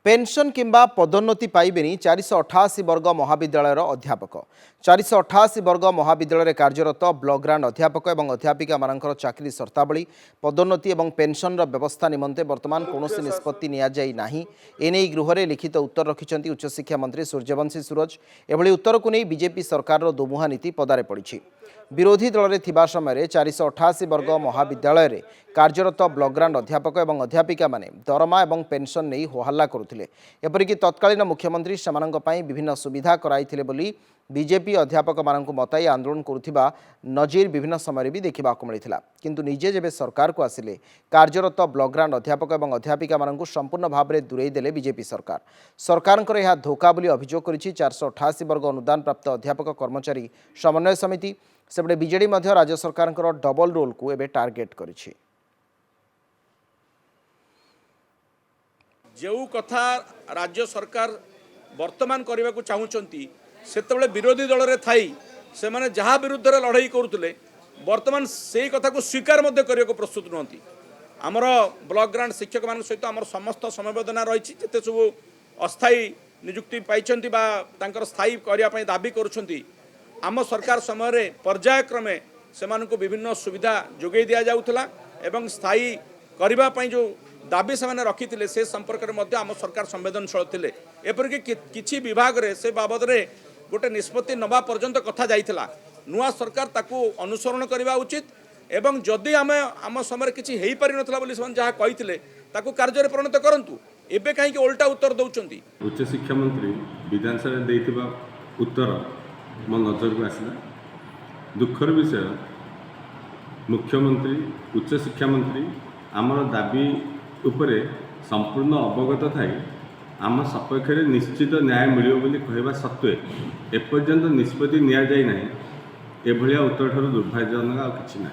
Pension किंबा पदोन्नति पाइबेनी 488 वर्ग महाविद्यालय अध्यापक 488 वर्ग महाविद्यालय कार्यरत ब्लॉक ग्रांड अध्यापक और अध्यापिका मानकर चाकरी सर्तावली पदोन्नति और पेंशन व्यवस्था निमंते वर्तमान कौन निष्पत्ति नि एने गृह में लिखित उत्तर रखिंट उच्चशिक्षा मंत्री सूर्यवंशी सूरज एभली उत्तर को नहीं बीजेपी सरकार दोमुहा नीति पदारे पड़ी। विरोधी दल में थिबा समय 488 वर्ग महाविद्यालय रे कार्यरत ब्लॉक ग्रांड अध्यापक और अध्यापिका माने दरमा और पेंशन नहीं होहल्ला करुथिले। एपरिक तत्कालीन मुख्यमंत्री सेमानंक पई विभिन्न सुविधा कराइथिले बोली बीजेपी अध्यापक मानक मताई आंदोलन करुथिबा नजीर विभिन्न समय भी देखा मिलता। किंतु निजे जेबे सरकार को आसिले कार्यरत ब्लॉक ग्रांड अध्यापक और अध्यापिका मानक संपूर्ण भाव में दूरेई देले बीजेपी सरकार यह धोखा बोली अभियोग करिछि 488 वर्ग अनुदान प्राप्त अध्यापक कर्मचारी समन्वय समिति। सेपटे बीजेडी राज्य सरकार डबल रोल को एबे टार्गेट करिछि। जो कथा राज्य सरकार वर्तमान करने को चाहूँगी सेतबेले विरोधी दल में थी से माने जहाँ विरुद्ध लड़ाई करुले वर्तमान से कथा को स्वीकार करने को प्रस्तुत नुहति। आमर ब्लॉक ग्रांड शिक्षक मान सहित आम समस्त समवेदना रही जिते सब अस्थायी नियुक्ति पाई स्थायी करने दाबी करुँच आम सरकार समय पर्यायक्रमे से विभिन्न सुविधा जोगे दि जाऊला एवं स्थायी करने जो दाबी से रखी से संपर्क में आम सरकार संवेदनशील थे। एपरिक किसी विभाग रे से बाबद रे गोटे निष्पत्ति नवा पर्यंत कथा जाइथिला नुआ सरकार ताकू अनुसरण करने उचित एवं जदि आमे आम समय किसी हो पारि नथला बोली से जहाँ कही ताकू कार्य परिणत करंतु एबे कहीं उल्टा उत्तर दौरान। उच्च शिक्षा मंत्री विधानसभा देइथिबा उत्तर मो नजर को आसला। दुखर विषय मुख्यमंत्री उच्च शिक्षा मंत्री आमर दाबी उपरे संपूर्ण अवगत थाई आम सपक्ष में निश्चित न्याय मिलियो बोली कहवा सत्वे एपर्यंत निष्पत्ति नि जाए ना एभलिया उत्तर ठाରୁ दुर्भाग्यजनक आ किछि ना।